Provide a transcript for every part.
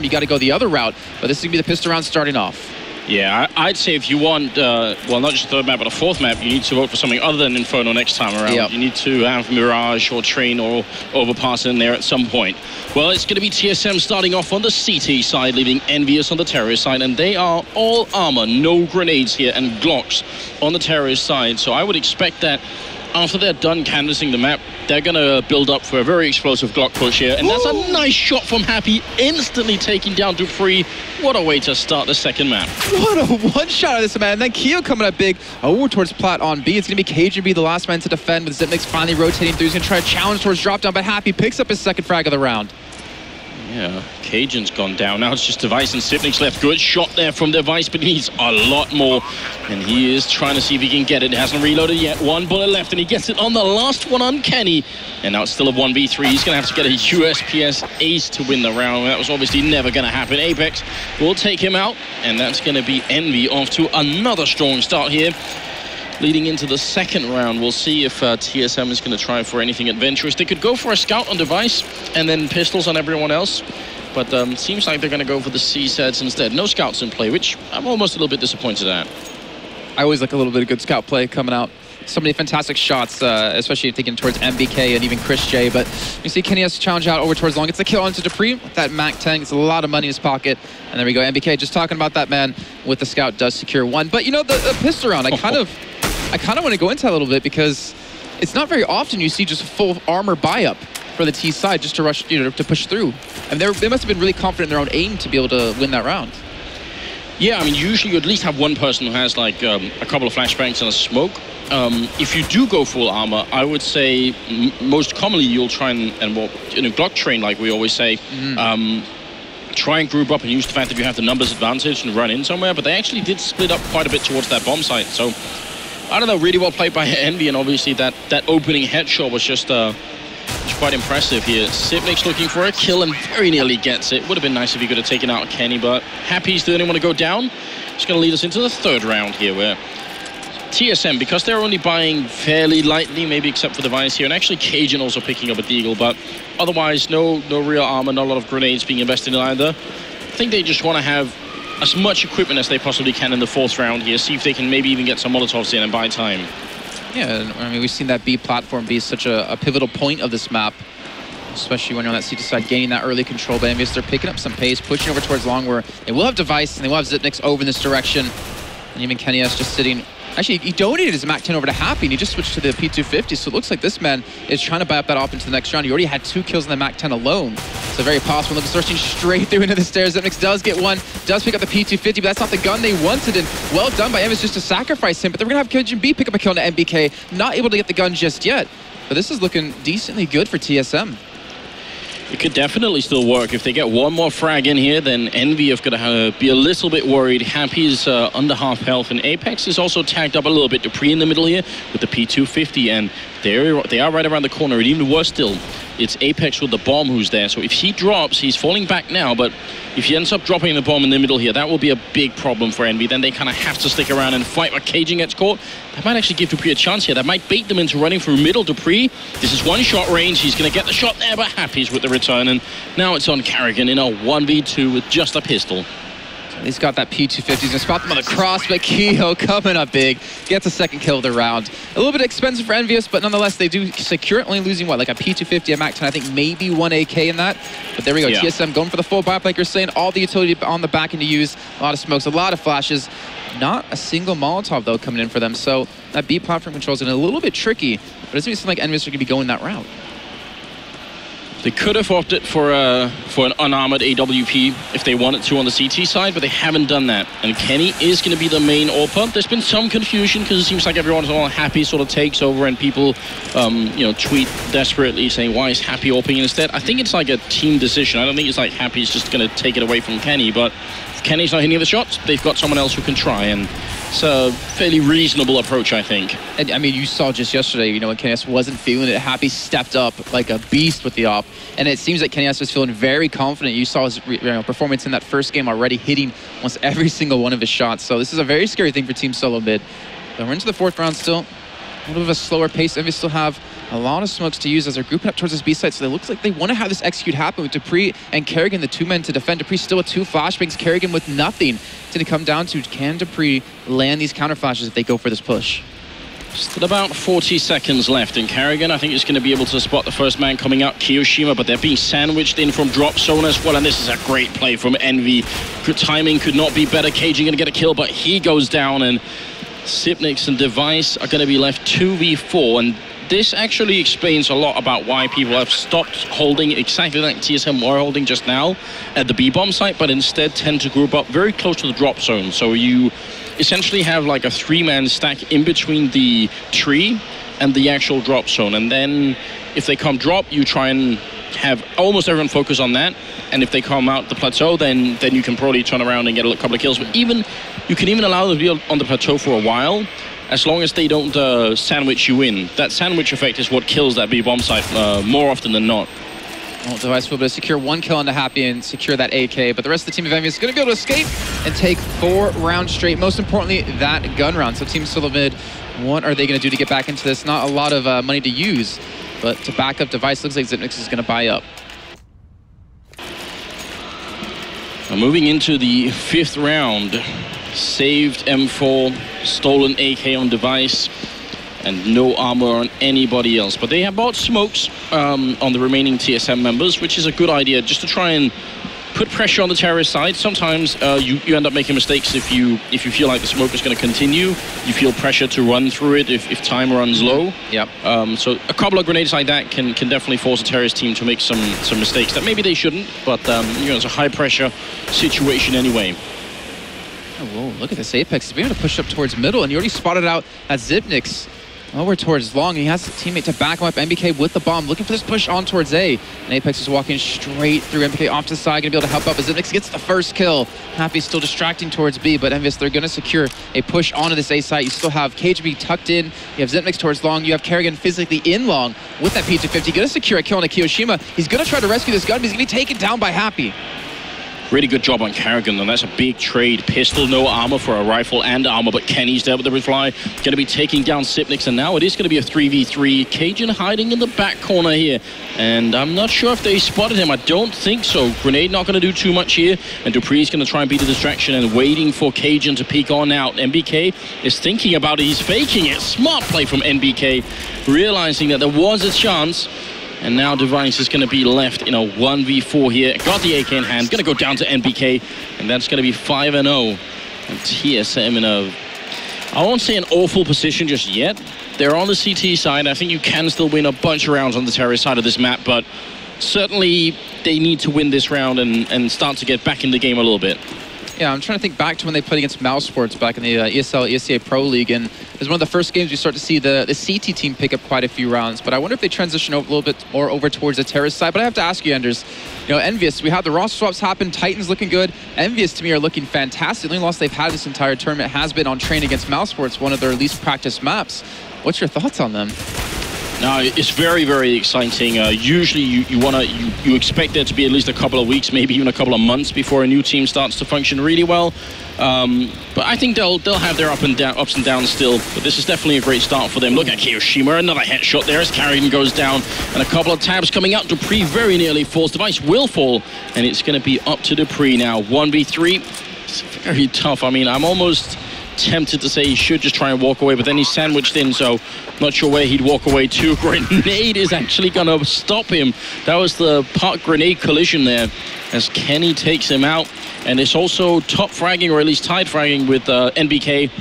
you got to go the other route. But this is going to be the pistol round starting off. Yeah, I'd say if you want, well, not just the third map, but a fourth map, you need to vote for something other than Inferno next time around. Yep. You need to have Mirage or Train or Overpass in there at some point. Well, it's going to be TSM starting off on the CT side, leaving EnVyUs on the terrorist side, and they are all armor, no grenades here, and Glocks on the terrorist side. So I would expect that after they're done canvassing the map, they're going to build up for a very explosive Glock push here. And that's a nice shot from Happy, instantly taking down Dupree. What a way to start the second map. What a one-shot of this, man. And then Keo coming up big over towards Plat on B. It's going to be Cajun B, the last man to defend, with Zipnix finally rotating through. He's going to try to challenge towards drop down, but Happy picks up his second frag of the round. Yeah, Cajun's gone down. Now it's just Device and Zipnix left. Good shot there from Device, but he needs a lot more. And he is trying to see if he can get it. Hasn't reloaded yet. One bullet left, and he gets it on the last one on Kenny. And now it's still a 1v3. He's going to have to get a USPS ace to win the round. That was obviously never going to happen. Apex will take him out, and that's going to be Envy off to another strong start here. Leading into the second round, we'll see if TSM is going to try for anything adventurous. They could go for a scout on Device and then pistols on everyone else. But it seems like they're going to go for the C-sets instead. No scouts in play, which I'm almost a little bit disappointed at. I always like a little bit of good scout play coming out. So many fantastic shots, especially thinking towards MBK and even Chris J. But you see Kenny has to challenge out over towards long. Gets a kill onto Dupree with that MAC-10. Gets a lot of money in his pocket. And there we go. MBK just talking about that, man, with the scout does secure one. But, you know, the pistol round, I kind of want to go into that a little bit, because it's not very often you see just a full armor buy-up for the T side just to rush, you know, to push through. And they must have been really confident in their own aim to be able to win that round. Yeah, I mean, usually you at least have one person who has like a couple of flashbangs and a smoke. If you do go full armor, I would say most commonly you'll try and well, in a Glock train, like we always say, try and group up and use the fact that you have the numbers advantage and run in somewhere. But they actually did split up quite a bit towards that bomb site. So I don't know, really well played by Envy, and obviously that opening headshot was just quite impressive here. Zipnix looking for a kill and very nearly gets it. Would have been nice if he could have taken out Kenny, but Happy's the only one to go down. It's going to lead us into the third round here, where TSM, because they're only buying fairly lightly, maybe except for Device here, and actually Cajun also picking up a deagle, but otherwise no real armor, not a lot of grenades being invested in either. I think they just want to have as much equipment as they possibly can in the fourth round here, see if they can maybe even get some Molotovs in and buy time. Yeah, I mean, we've seen that B platform be such a pivotal point of this map, especially when you're on that CT side, gaining that early control. But EnVyUs, they're picking up some pace, pushing over towards long, where they will have Device and they will have Zipnix over in this direction. And even Kenny is just sitting. Actually, he donated his MAC-10 over to Happy, and he just switched to the P250, so it looks like this man is trying to buy up that op into the next round. He already had 2 kills in the MAC-10 alone, so very possible. Looking searching straight through into the stairs. Zipnix does get one, does pick up the P250, but that's not the gun they wanted, and well done by EnVyUs just to sacrifice him. But they're going to have Cajun B pick up a kill on MBK, not able to get the gun just yet. But this is looking decently good for TSM. It could definitely still work. If they get one more frag in here, then Envy are going to be a little bit worried. Happy's under half health, and Apex is also tagged up a little bit. Dupree in the middle here with the P250, and they are right around the corner. And even worse still, it's Apex with the bomb who's there. So if he drops, he's falling back now, but if he ends up dropping the bomb in the middle here, that will be a big problem for Envy. Then they kind of have to stick around and fight, but Cajun gets caught. That might actually give Dupree a chance here. That might bait them into running through middle. Dupree, this is one shot range. He's going to get the shot there, but Happy's with the return. And now it's on Carrigan in a 1v2 with just a pistol. He's got that P250. He's going to spot them on the cross, but Keo coming up big. Gets a second kill of the round. A little bit expensive for EnVyUs, but nonetheless, they do secure it, only losing, what, like a P250, a MAC-10, I think maybe 1 AK in that. But there we go, yeah. TSM going for the full buy-up, like you're saying. All the utility on the back end to use. A lot of smokes, a lot of flashes. Not a single Molotov, though, coming in for them. So that B platform control is a little bit tricky, but it doesn't seem like EnVyUs are going to be going that route. They could have opted for an unarmored AWP if they wanted to on the CT side, but they haven't done that. And Kenny is going to be the main AWPer. There's been some confusion because it seems like everyone's all Happy sort of takes over, and people, you know, tweet desperately saying, why is Happy AWPing instead? I think it's like a team decision. I don't think it's like Happy's just going to take it away from Kenny, but if Kenny's not hitting the shots, they've got someone else who can try, and it's a fairly reasonable approach, I think. And I mean, you saw just yesterday, you know, when Kenny wasn't feeling it, Happy stepped up like a beast with the op. And it seems like Kenny was feeling very confident. You saw his performance in that first game already, hitting almost every single one of his shots. So this is a very scary thing for Team Solo Mid. But we're into the fourth round still. a little bit of a slower pace. EnVyUs still have a lot of smokes to use as they're grouping up towards this B site, so it looks like they want to have this execute happen with dupreeh and Kerrigan, the two men to defend. dupreeh still with 2 flashbangs, Kerrigan with nothing. It's going to come down to, can dupreeh land these counter flashes if they go for this push? Still about 40 seconds left, and Kerrigan, I think, is going to be able to spot the first man coming out, Kiyoshima, but they're being sandwiched in from drop zone as well, and this is a great play from Envy. Good timing, could not be better. Cajun going to get a kill, but he goes down, and Xyp9x and Device are going to be left 2v4, and this actually explains a lot about why people have stopped holding exactly like TSM were holding just now at the B-bomb site, but instead tend to group up very close to the drop zone. So you essentially have like a 3-man stack in between the tree and the actual drop zone. And then if they come drop, you try and have almost everyone focus on that. And if they come out the plateau, then you can probably turn around and get a couple of kills. But even you can even allow them to be on the plateau for a while, as long as they don't sandwich you in. That sandwich effect is what kills that B-bomb site more often than not. Well, Device will be able to secure 1 kill into Happy and secure that AK, but the rest of the team of EnVyUs is going to be able to escape and take 4 rounds straight. Most importantly, that gun round. So Team Silvermid, what are they going to do to get back into this? Not a lot of money to use, but to back up Device, looks like Xyp9x is going to buy up. Now moving into the 5th round, saved M4, stolen AK on Device, and no armor on anybody else. But they have bought smokes on the remaining TSM members, which is a good idea, just to try and put pressure on the terrorist side. Sometimes you end up making mistakes if you feel like the smoke is going to continue. You feel pressure to run through it if time runs low. Yep. So a couple of grenades like that can definitely force a terrorist team to make some mistakes that maybe they shouldn't, but you know, it's a high pressure situation anyway. Oh, whoa, look at this Apex. He's being able to push up towards middle, and you already spotted out that Xyp9x over towards long. He has a teammate to back him up. NBK with the bomb, looking for this push on towards A. And Apex is walking straight through. NBK off to the side, gonna be able to help up as Xyp9x gets the first kill. Happy still distracting towards B, but EnVyUs, they're gonna secure a push onto this A site. You still have KGB tucked in. You have Xyp9x towards long. You have Kerrigan physically in long with that P250. Gonna secure a kill on a Kiyoshima. He's gonna try to rescue this gun, but he's gonna be taken down by Happy. Really good job on Kerrigan, and that's a big trade. Pistol, no armor for a rifle and armor, but Kenny's there with the reply. Going to be taking down Xyp9x, and now it is going to be a 3v3. Cajun hiding in the back corner here, and I'm not sure if they spotted him. I don't think so. Grenade not going to do too much here, and dupreeh's going to try and beat the distraction and waiting for Cajun to peek on out. NBK is thinking about it. He's faking it. Smart play from NBK, realizing that there was a chance. And now Device is going to be left in a 1v4 here. Got the AK in hand, going to go down to NBK, and that's going to be 5-0. And TSM in a, I won't say an awful position just yet. They're on the CT side. I think you can still win a bunch of rounds on the terrorist side of this map, but certainly they need to win this round and start to get back in the game a little bit. Yeah, I'm trying to think back to when they played against Mousesports back in the ESL, ESCA Pro League, and it was one of the first games you start to see the CT team pick up quite a few rounds. But I wonder if they transition over a little bit more over towards the terrorist side. But I have to ask you, Anders, you know, EnVyUs, we had the roster swaps happen, Titans looking good. EnVyUs, to me, are looking fantastic. The only loss they've had this entire tournament has been on train against Mousesports, one of their least practiced maps. What's your thoughts on them? No, it's very, very exciting. Usually you expect there to be at least a couple of weeks, maybe even a couple of months before a new team starts to function really well. But I think they'll have their ups and downs still. But this is definitely a great start for them. Look at Kiyoshima, another headshot there as Kerrigan goes down. And a couple of tabs coming out. dupreeh very nearly falls. Device will fall. And it's going to be up to dupreeh now. 1v3. It's very tough. I mean, I'm almost tempted to say he should just try and walk away, but then he's sandwiched in, so not sure where he'd walk away to. Grenade is actually gonna stop him. That was the park grenade collision there as Kenny takes him out, and it's also top fragging, or at least tied fragging with NBK.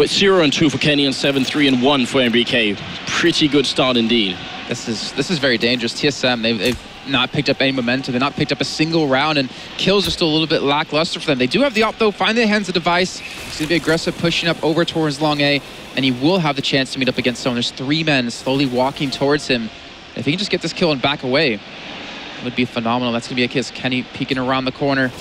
0 and 2 for Kenny and 7, 3 and 1 for NBK. Pretty good start indeed. This is very dangerous. TSM, they've not picked up any momentum. They've not picked up a single round, and kills are still a little bit lackluster for them. They do have the op, though. Find the hands of Device. He's going to be aggressive, pushing up over towards long A, and he will have the chance to meet up against someone. There's 3 men slowly walking towards him. If he can just get this kill and back away, it would be phenomenal. That's going to be a kiss. Kenny peeking around the corner.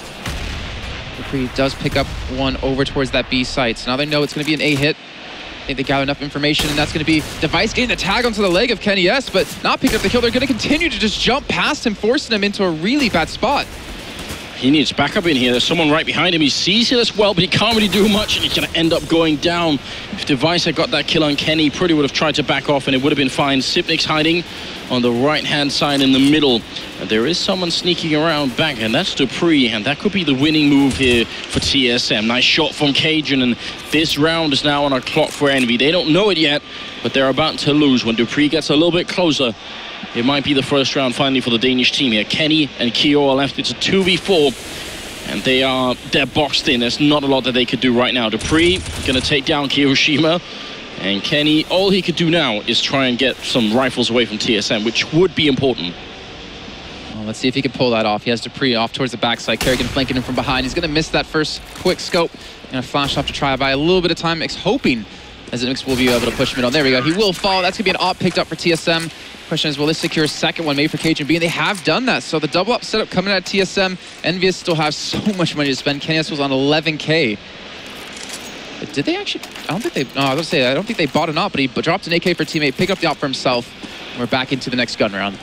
dupreeh does pick up one over towards that B site. So now they know it's going to be an A hit. I think they got enough information, and that's going to be Device getting the tag onto the leg of Kenny, yes, but not picking up the kill. They're going to continue to just jump past him, forcing him into a really bad spot. He needs backup in here. There's someone right behind him. He sees it as well, but he can't really do much, and he's going to end up going down. If Device had got that kill on Kenny, he probably would have tried to back off, and it would have been fine. Sipnik's hiding on the right-hand side in the middle. And there is someone sneaking around back, and that's Dupree, and that could be the winning move here for TSM. Nice shot from Cajun, and this round is now on a clock for Envy. They don't know it yet, but they're about to lose. When Dupree gets a little bit closer, it might be the first round finally for the Danish team here. Kenny and Kyo are left. It's a 2v4, and they're boxed in. There's not a lot that they could do right now. Dupree going to take down Kiyoshima, and Kenny, all he could do now is try and get some rifles away from TSM, which would be important. Well, let's see if he can pull that off. He has Dupree off towards the backside. Kerrigan flanking him from behind. He's going to miss that first quick scope. Going to flash off to try by a little bit of time. Hoping as Mix will be able to push him in on. There we go. He will fall. That's going to be an op picked up for TSM. Question is, will this secure a second one made for Cajun B? And they have done that. So the double up setup coming out of TSM. EnVyUs still have so much money to spend. Kenny's was on 11K. But did they actually? I don't think they. No, I was gonna say I don't think they bought an op, but he dropped an AK for a teammate, picked up the op for himself. And we're back into the next gun round.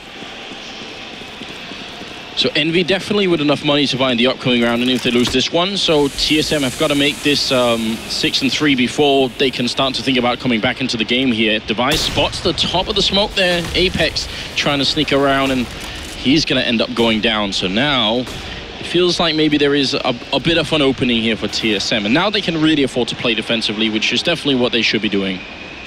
So Envy definitely with enough money to buy in the upcoming round, and if they lose this one, so TSM have got to make this 6-3 before they can start to think about coming back into the game here. Device spots the top of the smoke there. Apex trying to sneak around, and he's going to end up going down. So now it feels like maybe there is a bit of an opening here for TSM, and now they can really afford to play defensively, which is definitely what they should be doing.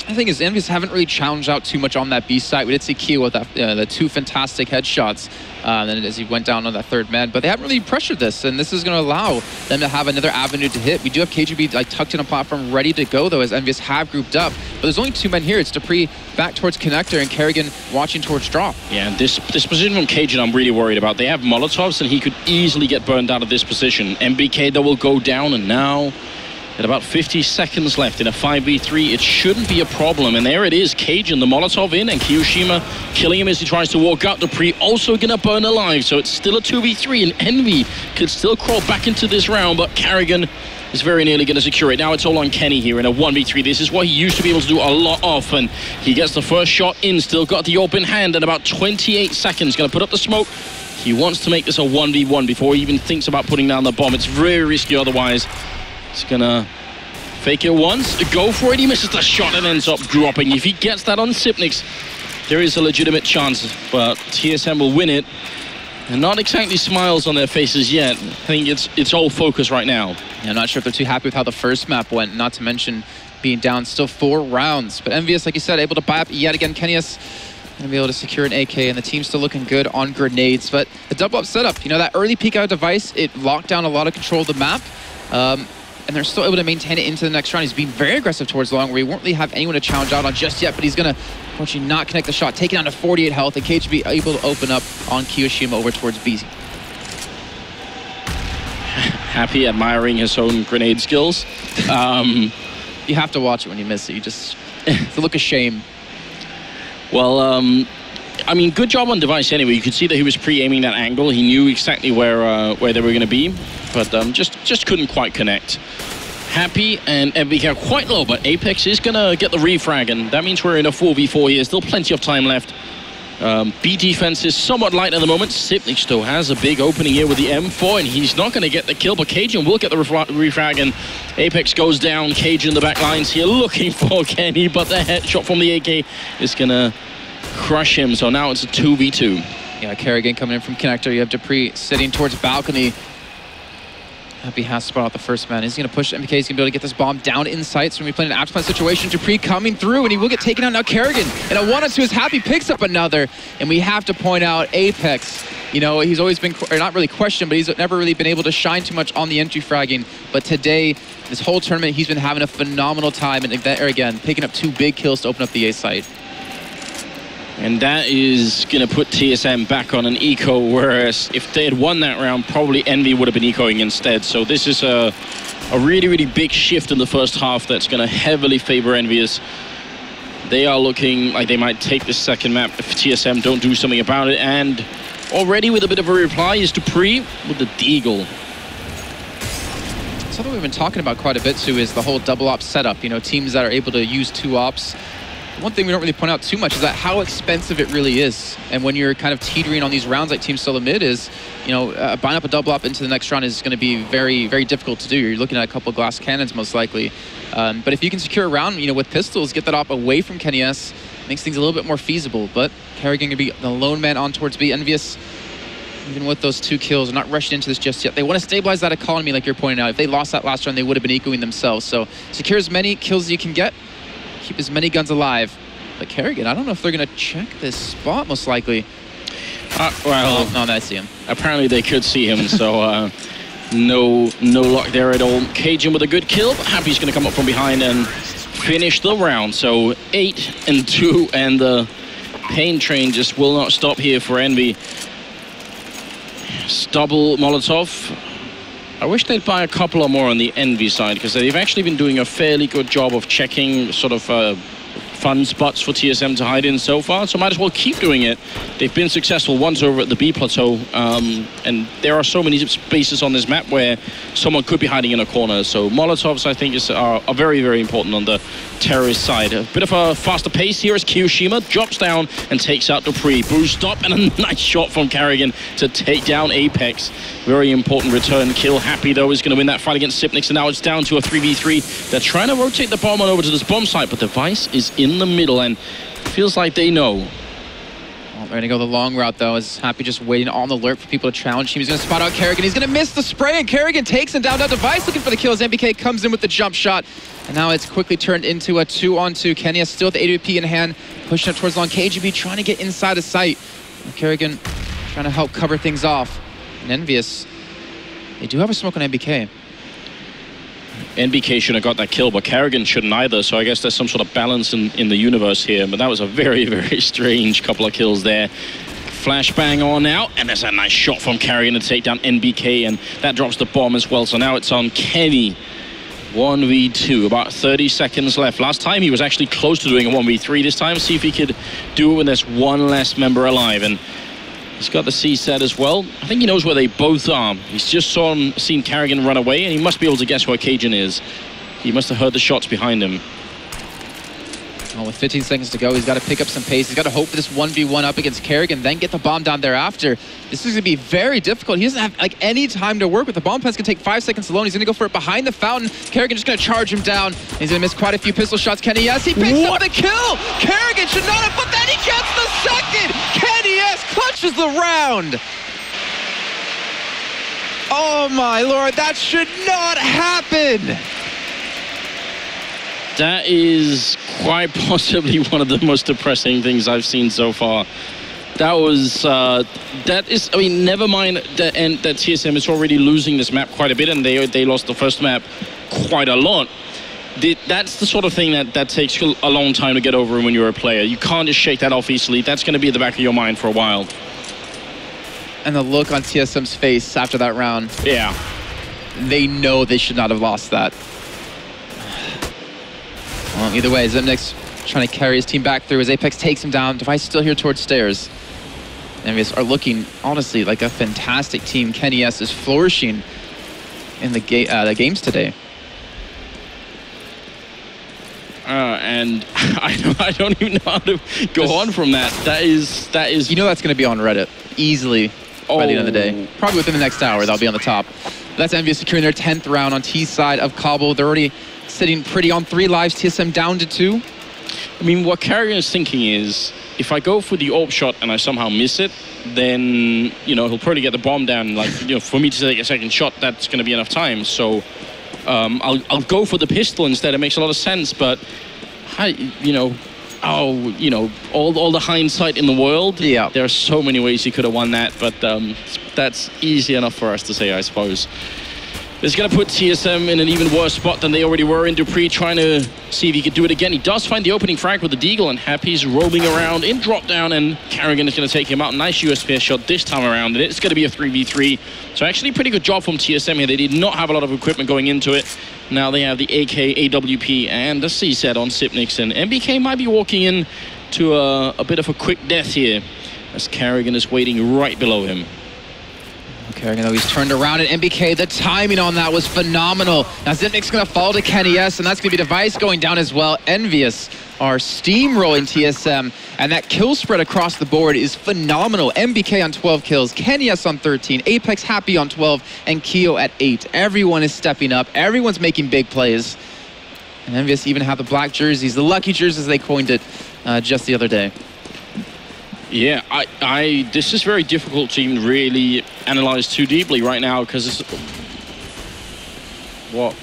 I think his EnVyUs haven't really challenged out too much on that B side. We did see Kyo with that, the two fantastic headshots then as he went down on that third man, but they haven't really pressured this, and this is going to allow them to have another avenue to hit. We do have KGB like tucked in a platform ready to go though, as EnVyUs have grouped up, but there's only two men here. It's Dupree back towards connector and Kerrigan watching towards drop. Yeah, this position from Cajun I'm really worried about. They have Molotovs, and he could easily get burned out of this position. MBK that will go down, and now at about 50 seconds left in a 5v3, it shouldn't be a problem. And there it is, Cajun, the Molotov in, and Kiyoshima killing him as he tries to walk out. Dupree also gonna burn alive, so it's still a 2v3, and Envy could still crawl back into this round, but Kerrigan is very nearly gonna secure it. Now it's all on Kenny here in a 1v3. This is what he used to be able to do a lot of, and he gets the first shot in, still got the open hand, and about 28 seconds, gonna put up the smoke. He wants to make this a 1v1 before he even thinks about putting down the bomb. It's very risky otherwise. He's gonna fake it once, go for it, he misses the shot and ends up dropping. If he gets that on Sipnik's, there is a legitimate chance, but TSM will win it. And not exactly smiles on their faces yet. I think it's all focus right now. Yeah, I'm not sure if they're too happy with how the first map went, not to mention being down still 4 rounds. But EnVyUs, like you said, able to buy up yet again. Kenny's gonna be able to secure an AK, and the team's still looking good on grenades. But the double up setup, you know, that early peek out Device, it locked down a lot of control of the map. And they're still able to maintain it into the next round. He's being very aggressive towards long, where he won't really have anyone to challenge out on just yet, but he's gonna unfortunately not connect the shot, taking down to 48 health, and KGB able to open up on Kiyoshima over towards B. Happy, admiring his own grenade skills. You have to watch it when you miss it. You just, it's a look of shame. Well, I mean, good job on Device anyway. You could see that he was pre-aiming that angle. He knew exactly where they were going to be, but just couldn't quite connect. Happy and MBK are quite low, but Apex is going to get the refrag, and that means we're in a 4v4 here. Still plenty of time left. B defense is somewhat light at the moment. Sipnik still has a big opening here with the M4, and he's not going to get the kill, but Cajun will get the refrag, and Apex goes down. Cajun, the back lines here, looking for Kenny, but the headshot from the AK is going to crush him, so now it's a 2v2. Yeah, Kerrigan coming in from connector. You have Dupree sitting towards balcony. Happy has to spot out the first man. He's going to push MBK. He's going to be able to get this bomb down in sight. So we're going to be playing an after plan situation. Dupree coming through, and he will get taken out now. Kerrigan, and a 1-on-2 is Happy, picks up another. And we have to point out Apex. You know, he's always been, or not really questioned, but he's never really been able to shine too much on the entry fragging. But today, this whole tournament, he's been having a phenomenal time. And there again, picking up 2 big kills to open up the A site. And that is going to put TSM back on an eco, whereas if they had won that round, probably Envy would have been ecoing instead. So this is a really, really big shift in the first half that's going to heavily favor EnVyUs. They are looking like they might take this second map if TSM don't do something about it. And already with a bit of a reply is Dupree with the Deagle. Something we've been talking about quite a bit too is the whole double op setup. You know, teams that are able to use 2 ops one thing we don't really point out too much is that how expensive it really is. And when you're kind of teetering on these rounds like Team Solo Mid is, you know, buying up a double up into the next round is going to be very, very difficult to do. You're looking at a couple glass cannons most likely. But if you can secure a round, you know, with pistols, get that op away from Kenny S, makes things a little bit more feasible. But Kerrigan going to be the lone man on towards B. EnVyUs, even with those 2 kills, are not rushing into this just yet. They want to stabilize that economy like you're pointing out. If they lost that last round, they would have been equaling themselves. So secure as many kills as you can get. Keep as many guns alive. But Kerrigan, I don't know if they're going to check this spot, most likely. Well, no, I see him. Apparently they could see him, so no luck there at all. Cajun with a good kill, but Happy's going to come up from behind and finish the round. So 8-2, and the pain train just will not stop here for Envy. Double Molotov. I wish they'd buy a couple or more on the Envy side, because they've actually been doing a fairly good job of checking sort of fun spots for TSM to hide in so far, so might as well keep doing it. They've been successful once over at the B plateau, and there are so many spaces on this map where someone could be hiding in a corner, so Molotovs, I think, are very, very important on the terrorist side. A bit of a faster pace here as Kiyoshima drops down and takes out Dupree. Boost up, and a nice shot from Kerrigan to take down Apex. Very important return kill. Happy, though, is going to win that fight against Sipnix, and now it's down to a 3v3. They're trying to rotate the bomb on over to this bomb site, but the Vice is in the middle, and feels like they know. Well, they're going to go the long route, though, as Happy just waiting on the alert for people to challenge him. He's going to spot out Kerrigan. He's going to miss the spray, and Kerrigan takes him down. Device looking for the kill as MBK comes in with the jump shot. And now it's quickly turned into a 2-on-2. Kenya still with the AWP in hand, pushing up towards long. KGB trying to get inside of sight. And Kerrigan trying to help cover things off. And EnVyUs, they do have a smoke on MBK. NBK should have got that kill, but Kerrigan shouldn't either, so I guess there's some sort of balance in the universe here, but that was a very, very strange couple of kills there. Flashbang on now, and there's a nice shot from Kerrigan to take down NBK, and that drops the bomb as well, so now it's on Kenny. 1v2, about 30 seconds left. Last time he was actually close to doing a 1v3. This time, see if he could do it when there's one less member alive, and he's got the C set as well. I think he knows where they both are. He's just seen Kerrigan run away, and he must be able to guess where Cajun is. He must have heard the shots behind him. Well, with 15 seconds to go, he's got to pick up some pace. He's got to hope for this 1v1 up against Kerrigan, then get the bomb down thereafter. This is going to be very difficult. He doesn't have like any time to work with. The bomb plant's going to take 5 seconds alone. He's going to go for it behind the fountain. Kerrigan just going to charge him down. He's going to miss quite a few pistol shots. Kenny S, he picks up the kill. Kerrigan should not have, but then he gets the second. Kenny S clutches the round. Oh my lord, that should not happen. That is quite possibly one of the most depressing things I've seen so far. That was, I mean, never mind that TSM is already losing this map quite a bit, and they lost the first map quite a lot. That's the sort of thing that takes a long time to get over when you're a player. You can't just shake that off easily. That's going to be at the back of your mind for a while. And the look on TSM's face after that round. Yeah. They know they should not have lost that. Well, either way, Zimnick's trying to carry his team back through as Apex takes him down. Device still here towards stairs. EnVyUs are looking, honestly, like a fantastic team. Kenny S is flourishing in the games today. And I don't even know how to go on from that. That is. You know that's going to be on Reddit easily by the end of the day. Probably within the next hour, they'll be on the top. That's EnVyUs securing their 10th round on T side of Cobble. They're already sitting pretty on 3 lives. TSM down to 2. I mean, what Kerrigan is thinking is, if I go for the AWP shot and I somehow miss it, then, you know, he'll probably get the bomb down. Like, you know, for me to take a second shot, that's going to be enough time. So I'll go for the pistol instead. It makes a lot of sense, but all the hindsight in the world. Yeah, there are so many ways he could have won that, but that's easy enough for us to say, I suppose. It's going to put TSM in an even worse spot than they already were in. Dupree trying to see if he could do it again. He does find the opening frag with the Deagle, and Happy's roaming around in drop down, and Kerrigan is going to take him out. Nice USPS shot this time around, and it's going to be a 3v3. So actually pretty good job from TSM here. They did not have a lot of equipment going into it. Now they have the AK, AWP, and the C set on Sipnix, and MBK might be walking in to a bit of a quick death here, as Kerrigan is waiting right below him. Kerrigan, though, he's turned around, and MBK, the timing on that was phenomenal. Now Zipnik's going to fall to Kenny S, and that's going to be Device going down as well. EnVyUs are steamrolling TSM, and that kill spread across the board is phenomenal. MBK on 12 kills, KennyS on 13, Apex Happy on 12, and Keo at 8. Everyone is stepping up. Everyone's making big plays. And EnVyUs even have the black jerseys, the lucky jerseys they coined it just the other day. Yeah, this is very difficult to even really analyze too deeply right now because it's... What?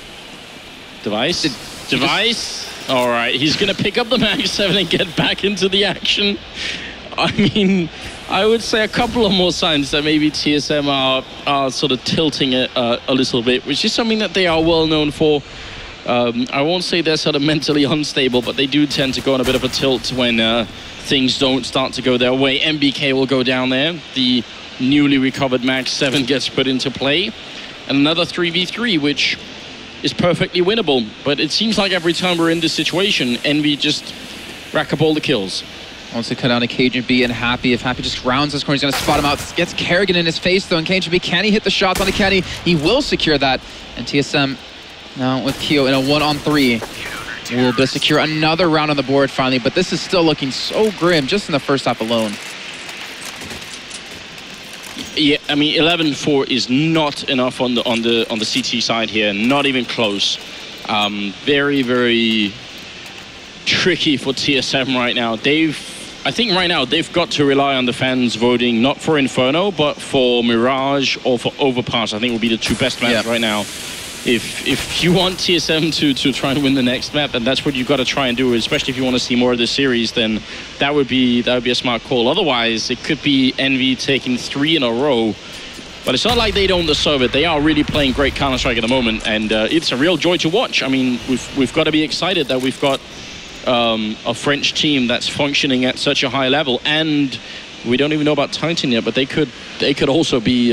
Device? Device? All right, he's going to pick up the Mag-7 and get back into the action. I mean, I would say a couple of more signs that maybe TSM are sort of tilting it a little bit, which is something that they are well known for. I won't say they're sort of mentally unstable, but they do tend to go on a bit of a tilt when things don't start to go their way. MBK will go down there. The newly recovered Mag-7 gets put into play. And another 3v3, which is perfectly winnable. But it seems like every time we're in this situation, Envy just rack up all the kills. Wants to cut down to KGB and Happy. If Happy just rounds this corner, he's going to spot him out. Gets Kerrigan in his face, though, and KGB, can he hit the shots onto Kenny? He will secure that. And TSM now with Keo in a 1-on-3. Will be secure another round on the board finally, but this is still looking so grim just in the first half alone. Yeah, I mean 11-4 is not enough on the CT side here, not even close. Very, very tricky for TSM right now. I think right now they've got to rely on the fans voting not for Inferno but for Mirage or for Overpass. I think will be the two best maps right now. If you want TSM to try and win the next map, then that's what you've got to try and do, especially if you want to see more of this series, then that would be a smart call. Otherwise, it could be Envy taking 3 in a row. But it's not like they don't deserve it. They are really playing great Counter-Strike at the moment, and it's a real joy to watch. I mean, we've got to be excited that we've got a French team that's functioning at such a high level, and we don't even know about Titan yet, but they could also be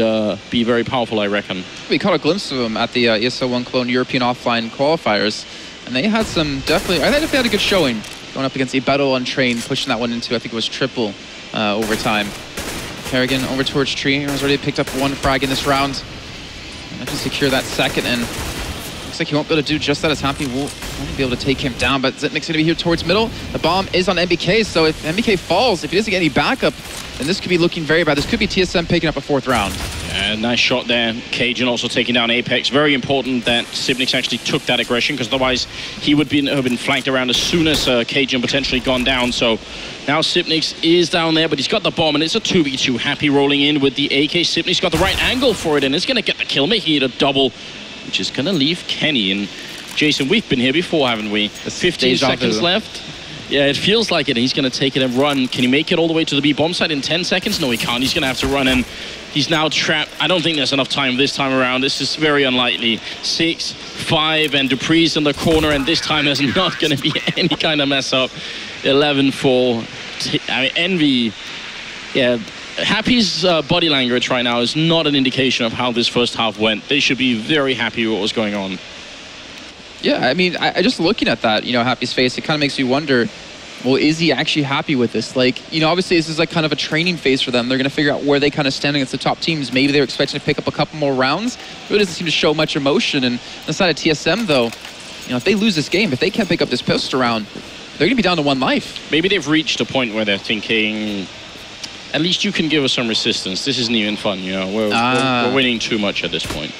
very powerful, I reckon. We caught a glimpse of them at the ESL 1 Clone European offline qualifiers, and they had some I think they had a good showing going up against Ibeto on Train, pushing that one into, I think it was triple overtime. Kerrigan over towards Tree. He's already picked up 1 frag in this round. And to secure that second, and looks like he won't be able to do just that as Happy won't be able to take him down, but Zitnik's going to be here towards middle. The bomb is on MBK, so if MBK falls, if he doesn't get any backup, then this could be looking very bad. This could be TSM picking up a 4th round. Yeah, nice shot there. Cajun also taking down Apex. Very important that Sipnix actually took that aggression, because otherwise he would have been flanked around as soon as Cajun potentially gone down. So now Sipnix is down there, but he's got the bomb, and it's a 2v2. Happy rolling in with the AK. Sipnix got the right angle for it, and it's going to get the kill, making it a double, which is going to leave Kenny. And Jason, we've been here before, haven't we? 15 seconds left. Yeah, it feels like it. He's going to take it and run. Can he make it all the way to the B bomb site in 10 seconds? No, he can't. He's going to have to run, and he's now trapped. I don't think there's enough time this time around. This is very unlikely. 6, 5, and Dupree's in the corner, and this time there's not going to be any kind of mess up. 11-4. I mean, Envy, yeah. Happy's body language right now is not an indication of how this first half went. They should be very happy with what was going on. Yeah, I mean, I just looking at that, you know, Happy's face, it kind of makes you wonder, well, is he actually happy with this? Like, you know, obviously this is like kind of a training phase for them. They're going to figure out where they kind of stand against the top teams. Maybe they're expecting to pick up a couple more rounds. It really doesn't seem to show much emotion. And on the side of TSM, though, you know, if they lose this game, if they can't pick up this pistol round, they're going to be down to 1 life. Maybe they've reached a point where they're thinking, at least you can give us some resistance. This isn't even fun, you know. We're winning too much at this point.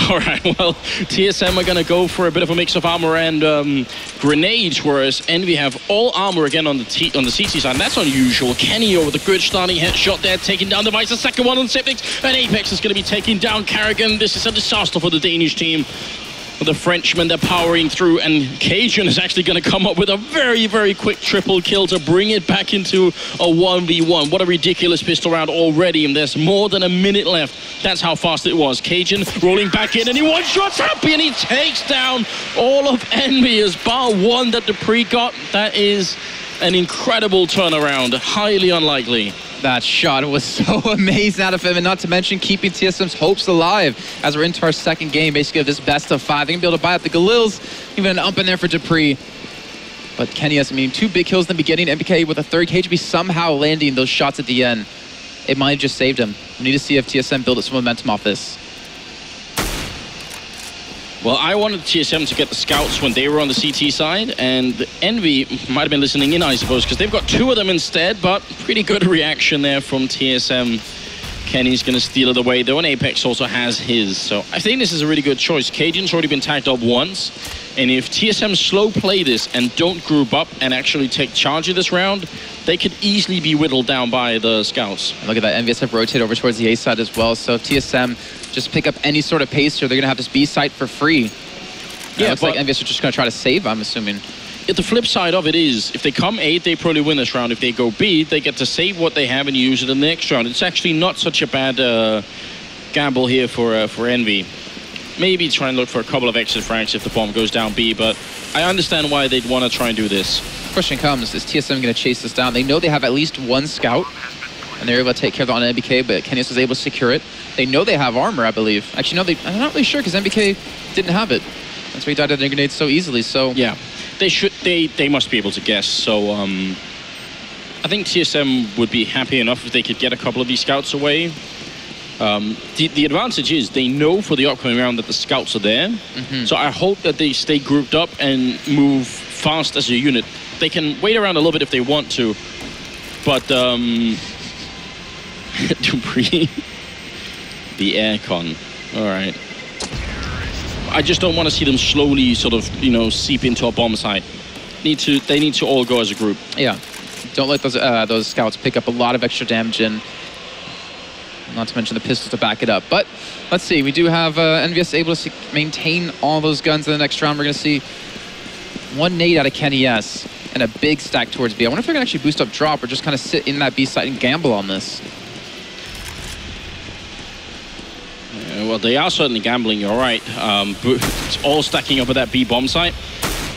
All right, well, TSM are going to go for a bit of a mix of armor and grenades, whereas Envy have all armor again on the CT side. And that's unusual. Kenny with a good starting headshot there, taking down Device. The second one on Sipnix, and Apex is going to be taking down Kerrigan. This is a disaster for the Danish team. The Frenchmen, they're powering through, and Cajun is actually going to come up with a very, very quick triple kill to bring it back into a 1v1. What a ridiculous pistol round already, and there's more than a minute left. That's how fast it was. Cajun rolling back in, and he one-shots Happy, and he takes down all of Envy as bar 1 that Dupree got. That is an incredible turnaround, highly unlikely. That shot was so amazing out of him, and not to mention keeping TSM's hopes alive as we're into our second game, basically of this best of 5. They're going to be able to buy up the Galils, even an ump in there for Dupree. But Kenny has, I mean, 2 big kills in the beginning, MBK with a 3rd, KGB somehow landing those shots at the end. It might have just saved him. We need to see if TSM build up some momentum off this. Well, I wanted TSM to get the scouts when they were on the CT side, and Envy might have been listening in, I suppose, because they've got 2 of them instead, but pretty good reaction there from TSM. Kenny's going to steal it away, though, and Apex also has his. So I think this is a really good choice. Cajun's already been tagged up once, and if TSM slow play this and don't group up and actually take charge of this round, they could easily be whittled down by the scouts. And look at that, EnVyUs have rotated over towards the A side as well, so if TSM just pick up any sort of pace here, they're going to have this B site for free. Yeah, looks like EnVyUs are just going to try to save, I'm assuming. The flip side of it is, if they come A, they probably win this round. If they go B, they get to save what they have and use it in the next round. It's actually not such a bad gamble here for Envy. Maybe try and look for a couple of exit frags if the bomb goes down B, but I understand why they'd want to try and do this. Question comes, is TSM going to chase this down? They know they have at least 1 scout, and they're able to take care of it on NBK, but Kenny's was able to secure it. They know they have armor, I believe. Actually, no, I'm not really sure, because NBK didn't have it. That's why he died of the grenade so easily, so... Yeah, they must be able to guess, so I think TSM would be happy enough if they could get a couple of these scouts away. The advantage is they know for the upcoming round that the scouts are there, so I hope that they stay grouped up and move fast as a unit. They can wait around a little bit if they want to, but Dupree, the aircon, all right. I just don't want to see them slowly sort of, you know, seep into a bomb site. They need to all go as a group. Yeah, don't let those scouts pick up a lot of extra damage in. Not to mention the pistols to back it up. But let's see, we do have EnVyUs able to maintain all those guns in the next round. We're going to see 1 nade out of Kenny S and a big stack towards B. I wonder if they're going to actually boost up drop or just kind of sit in that B site and gamble on this. Well, they are certainly gambling, you're right. It's all stacking up at that B bomb site.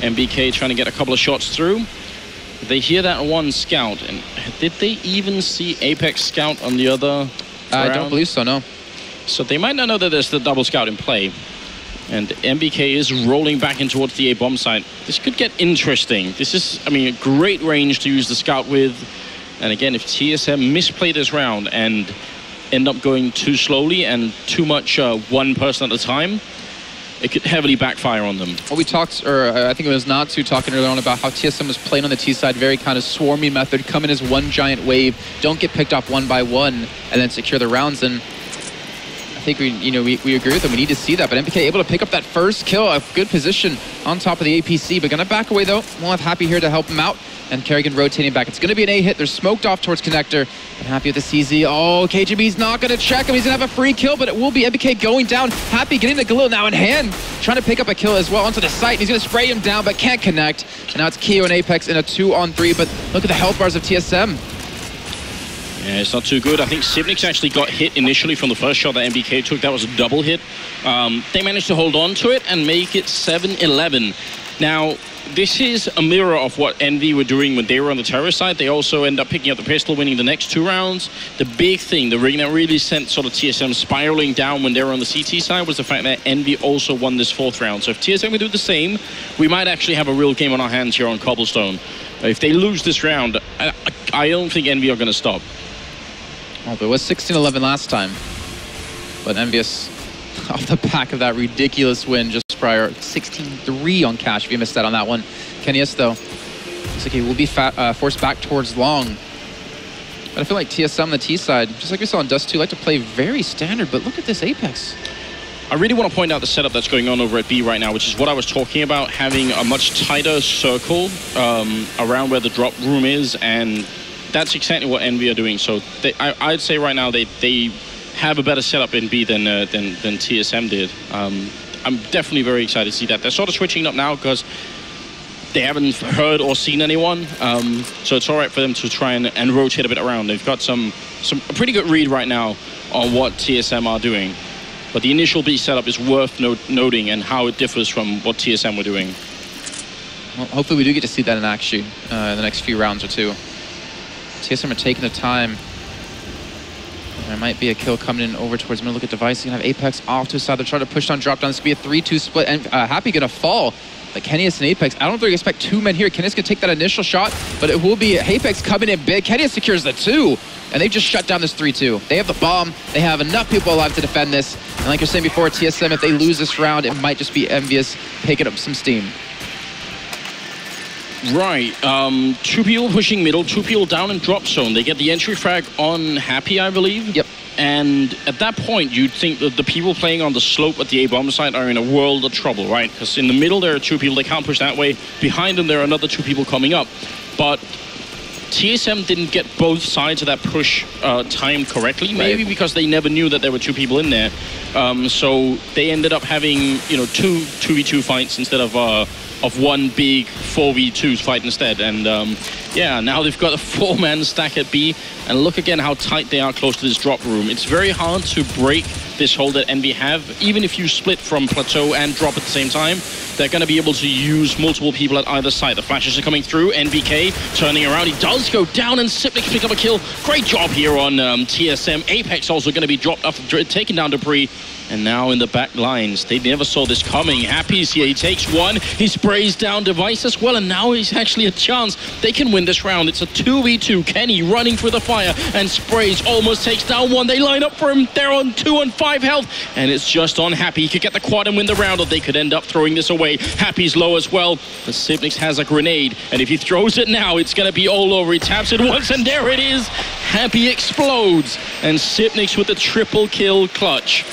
MBK trying to get a couple of shots through. They hear that 1 scout, and did they even see Apex scout on the other I don't believe so, no. So they might not know that there's the double scout in play. And MBK is rolling back in towards the A bomb site. This could get interesting. This is, I mean, a great range to use the scout with. And again, if TSM misplay this round and end up going too slowly and too much 1 person at a time, it could heavily backfire on them. Well, we talked, or I think it was Natsu talking earlier on about how TSM was playing on the T side, very kind of swarmy method, come in as 1 giant wave, don't get picked off 1 by 1, and then secure the rounds. And I think we agree with them. We need to see that. But MBK able to pick up that first kill, a good position on top of the APC, but gonna back away though. We'll have Happy here to help him out. And Kerrigan rotating back. It's going to be an A hit. They're smoked off towards Connector. And Happy with the CZ. Oh, KGB's not going to check him. He's going to have a free kill, but it will be MBK going down. Happy getting the Galil now in hand. Trying to pick up a kill as well onto the site. He's going to spray him down, but can't connect. And now it's Keo and Apex in a 2-on-3. But look at the health bars of TSM. Yeah, it's not too good. I think Sivnik's actually got hit initially from the first shot that MBK took. That was a double hit. They managed to hold on to it and make it 7-11. Now, this is a mirror of what Envy were doing when they were on the terrorist side. They also end up picking up the pistol, winning the next 2 rounds. The big thing, the ring that really sent sort of TSM spiraling down when they were on the CT side was the fact that Envy also won this 4th round. So if TSM would do the same, we might actually have a real game on our hands here on Cobblestone. If they lose this round, I don't think Envy are going to stop. Well, there was 16-11 last time. But EnVyUs, off the back of that ridiculous win just prior, 16-3 on cash, if you missed that on that one. Kenny S, though, looks like he will be forced back towards long. But I feel like TSM on the T side, just like we saw in Dust 2, like to play very standard, but look at this Apex. I really want to point out the setup that's going on over at B right now, which is what I was talking about, having a much tighter circle around where the drop room is, and that's exactly what Envy are doing. So I'd say right now they have a better setup in B than TSM did. I'm definitely very excited to see that. They're sort of switching up now because they haven't heard or seen anyone. So it's all right for them to try and rotate a bit around. They've got a pretty good read right now on what TSM are doing. But the initial B setup is worth noting and how it differs from what TSM were doing. Well, hopefully we do get to see that in action in the next few rounds or 2. TSM are taking the time. There might be a kill coming in over towards middle. Look at Device. You can have Apex off to the side. They're trying to push down, drop down. This could be a 3-2 split. And Happy going to fall. But Kennyus and Apex, I don't think we expect 2 men here. Kennyus can take that initial shot, but it will be Apex coming in big. Kennyus secures the 2, and they've just shut down this 3-2. They have the bomb. They have enough people alive to defend this. And like you're saying before, TSM, if they lose this round, it might just be EnVyUs picking up some steam. Right, 2 people pushing middle, 2 people down in drop zone. They get the entry frag on Happy, I believe. Yep. And at that point, you'd think that the people playing on the slope at the A-bomb side are in a world of trouble, right? Because in the middle, there are 2 people, they can't push that way. Behind them, there are another 2 people coming up. But TSM didn't get both sides of that push timed correctly, maybe because they never knew that there were 2 people in there. So they ended up having, you know, 2 2v2 fights instead of 1 big 4v2 fight instead. And yeah, now they've got a 4-man stack at B, and look again how tight they are close to this drop room. It's very hard to break this hold that EnVy have. Even if you split from plateau and drop at the same time, they're going to be able to use multiple people at either side. The flashes are coming through. NBK turning around. He does go down, and Sipnik pick up a kill. Great job here on TSM. Apex also going to be dropped after taking down Dupree. And now in the back lines, they never saw this coming. Happy's here, he takes 1, he sprays down Device as well, and now he's actually a chance. They can win this round. It's a 2v2. Kenny running through the fire, and sprays, almost takes down 1. They line up for him. They're on 2 and 5 health, and it's just on Happy. He could get the quad and win the round, or they could end up throwing this away. Happy's low as well, but Sipnik has a grenade, and if he throws it now, it's going to be all over. He taps it once, and there it is. Happy explodes, and Sipnik with the triple kill clutch.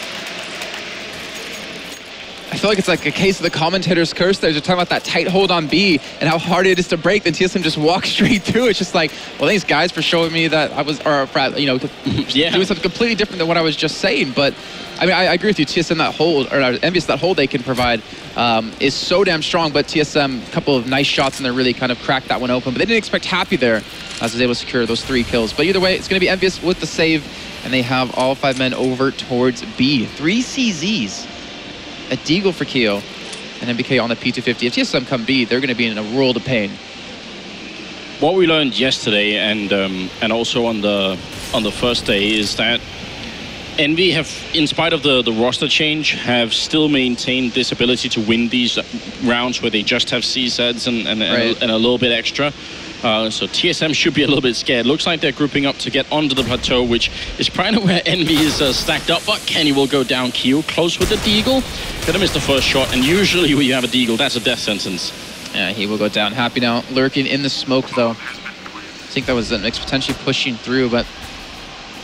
I feel like it's like a case of the commentator's curse. They're talking about that tight hold on B and how hard it is to break. Then TSM just walks straight through. It's just like, well, thanks guys for showing me that I was, or you know, yeah, doing something completely different than what I was just saying. But I mean, I agree with you. TSM that hold, or EnVyUs that hold they can provide is so damn strong. But TSM, a couple of nice shots and they really kind of cracked that one open. But they didn't expect Happy there as was able to secure those 3 kills. But either way, it's going to be EnVyUs with the save, and they have all 5 men over towards B. 3 CZs. A Deagle for Keo, and NBK on the P250. If TSM come B, they're going to be in a world of pain. What we learned yesterday, and also on the first day, is that EnVy have, in spite of the roster change, have still maintained this ability to win these rounds where they just have CZs and a little bit extra. So TSM should be a little bit scared. Looks like they're grouping up to get onto the plateau, which is kind of where EnVy is stacked up. But Kenny will go down. Keo close with the Deagle. Gonna miss the first shot, and usually when you have a Deagle, that's a death sentence. Yeah, he will go down. Happy now, lurking in the smoke though. I think that was Zenix potentially pushing through, but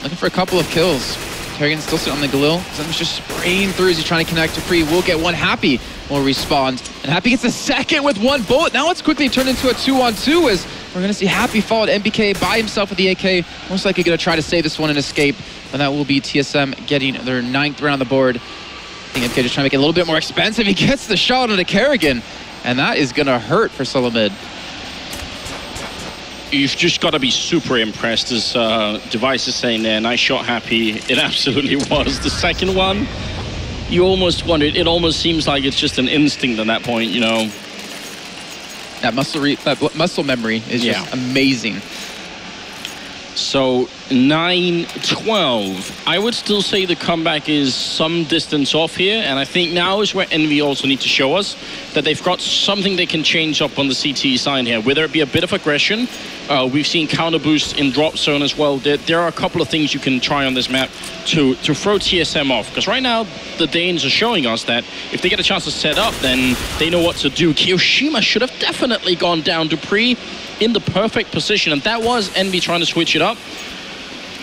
looking for a couple of kills. Kerrigan still sitting on the Galil. Zenix just spraying through as he's trying to connect to Free. Will get one. Happy will respawn, and Happy gets a second with 1 bullet. Now it's quickly turned into a 2-on-2 as we're going to see Happy fall at NBK by himself with the AK. Most likely going to try to save this one and escape. And that will be TSM getting their 9th round on the board. I think NBK just trying to make it a little bit more expensive. He gets the shot onto Kerrigan, and that is going to hurt for Solomid. You've just got to be super impressed, as Device is saying there. Nice shot, Happy. It absolutely was. The second one, you almost wondered. It almost seems like it's just an instinct at that point, you know. That muscle memory is just amazing. So 9-12. I would still say the comeback is some distance off here, and I think now is where EnVy also need to show us that they've got something they can change up on the CT side here, whether it be a bit of aggression. We've seen counter boost in drop zone as well. There are a couple of things you can try on this map to throw TSM off, because right now the Danes are showing us that if they get a chance to set up, then they know what to do. Kiyoshima should have definitely gone down. Dupree in the perfect position, and that was EnVy trying to switch it up.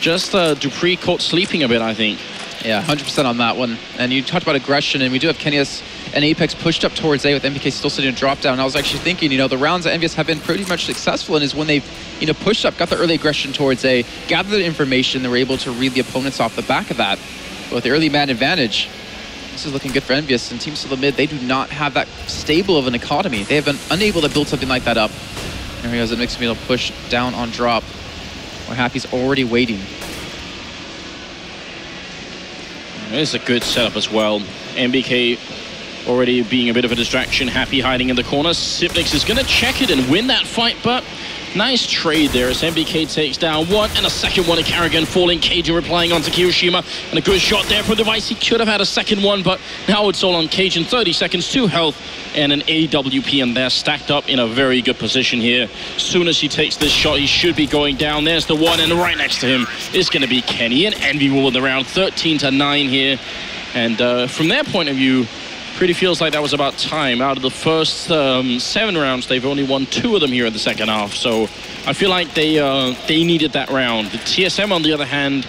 Just Dupree caught sleeping a bit, I think. Yeah, 100% on that one. And you talked about aggression, and we do have Kennyus and Apex pushed up towards A with NBK still sitting in drop down. I was actually thinking, you know, the rounds that EnVyUs have been pretty much successful in is when they've, you know, pushed up, got the early aggression towards A, gathered the information, they were able to read the opponents off the back of that. But with the early man advantage, this is looking good for EnVyUs. And teams to the mid, they do not have that stable of an economy. They have been unable to build something like that up. And here he goes, it makes me a push down on drop, where Happy's already waiting. It's a good setup as well. NBK already being a bit of a distraction. Happy hiding in the corner. Sipnix is going to check it and win that fight, but Nice trade there as NBK takes down one, and a second one in Carrigan falling. Cajun replying onto Kiyoshima, and a good shot there from Device. He could have had a second one, but now it's all on Cajun. 30 seconds, 2 health, and an AWP, and they're stacked up in a very good position here. As soon as he takes this shot, he should be going down. There's the one, and right next to him is going to be Kenny, and Envy will win the round. 13-9 here, and from their point of view, pretty feels like that was about time. Out of the first 7 rounds, they've only won 2 of them here in the second half. So I feel like they needed that round. The TSM, on the other hand,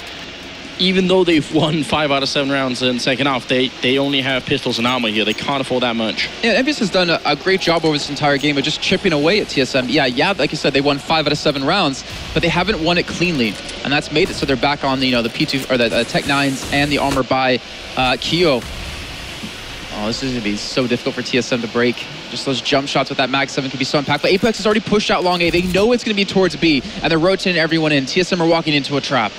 even though they've won 5 out of 7 rounds in the second half, they only have pistols and armor here. They can't afford that much. Yeah, EnVyUs has done a great job over this entire game of just chipping away at TSM. Yeah, like you said, they won 5 out of 7 rounds, but they haven't won it cleanly, and that's made it so they're back on the the P2 or the Tech 9s and the armor by Kyo. Oh, this is going to be so difficult for TSM to break. Just those jump shots with that Mag 7 can be so impactful. Apex has already pushed out long A. They know it's going to be towards B, and they're rotating everyone in. TSM are walking into a trap.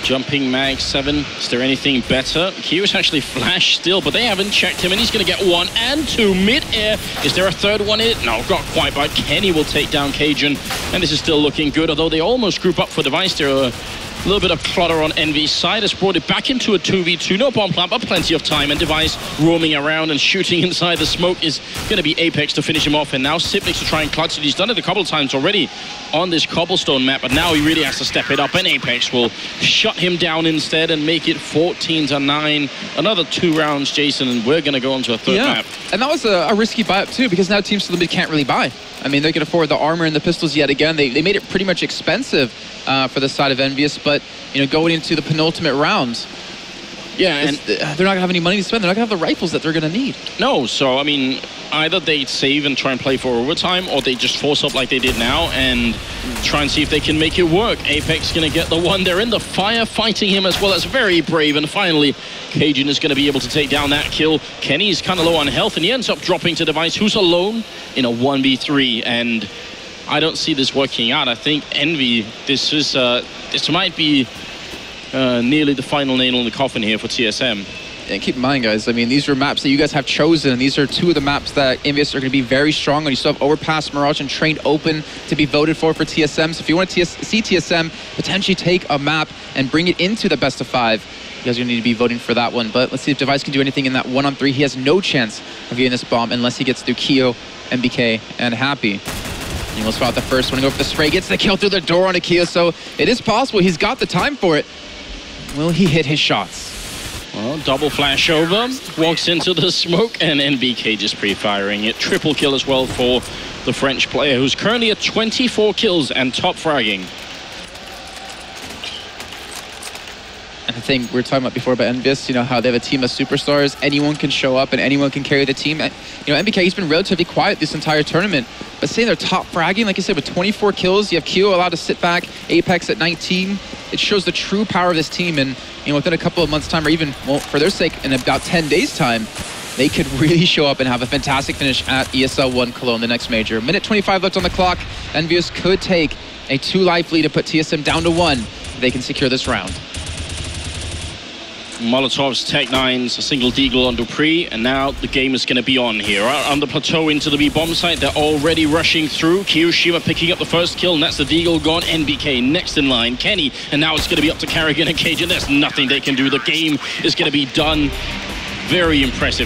Jumping Mag 7. Is there anything better? Kyo's actually flashed still, but they haven't checked him, and he's going to get 1 and 2 mid-air. Is there a third one in it? No, not quite, but Kenny will take down Cajun, and this is still looking good, although they almost group up for Device. There a little bit of clutter on Envy's side has brought it back into a 2v2. No bomb plant, but plenty of time. And Device roaming around and shooting inside the smoke is going to be Apex to finish him off. And now Sipnix to try and clutch it. He's done it a couple of times already on this Cobblestone map, but now he really has to step it up. And Apex will shut him down instead and make it 14-9. Another 2 rounds, Jason, and we're going to go on to a third map. And that was a risky buy-up too, because now teams to the mid can't really buy. I mean, they can afford the armor and the pistols yet again. They made it pretty much expensive for the side of EnVyUs, but going into the penultimate round, and they're not gonna have any money to spend. They're not gonna have the rifles that they're gonna need. No, so I mean, either they save and try and play for overtime, or they just force up like they did now and try and see if they can make it work. Apex gonna get the one. They're in the fire, fighting him as well. As very brave, and finally Cajun is gonna be able to take down that kill. Kenny's kind of low on health, and he ends up dropping to Device, who's alone in a 1v3, and I don't see this working out. I think Envy, this might be nearly the final nail in the coffin here for TSM. And keep in mind, guys, I mean, these are maps that you guys have chosen. These are 2 of the maps that EnVyUs are going to be very strong on. You still have Overpass, Mirage, and Trained open to be voted for TSM. So if you want to see TSM potentially take a map and bring it into the best of 5, you guys are going to need to be voting for that one. But let's see if Device can do anything in that 1-on-3. He has no chance of getting this bomb unless he gets through Kyo, MBK, and Happy. He will spot the first one, go for the spray, gets the kill through the door on Akio, so it is possible. He's got the time for it. Will he hit his shots? Well, double flash over, walks into the smoke, and NBK just pre-firing it. Triple kill as well for the French player, who's currently at 24 kills and top fragging. And the thing we were talking about before about EnVyUs, how they have a team of superstars. Anyone can show up and anyone can carry the team. MBK, he's been relatively quiet this entire tournament, but saying they're top fragging, like you said, with 24 kills, you have Kyo allowed to sit back, Apex at 19. It shows the true power of this team, and within a couple of months' time, or even, well, for their sake, in about 10 days' time, they could really show up and have a fantastic finish at ESL 1 Cologne, the next major. Minute 25 left on the clock. EnVyUs could take a 2-life lead to put TSM down to 1 if they can secure this round. Molotov's Tech 9s, a single deagle on Dupree, and now the game is going to be on here. On the plateau into the B-bomb site, they're already rushing through. Kiyoshima picking up the first kill, and that's the deagle gone. NBK next in line. Kenny, and now it's going to be up to Carrigan and Cajun. There's nothing they can do. The game is going to be done. Very impressive.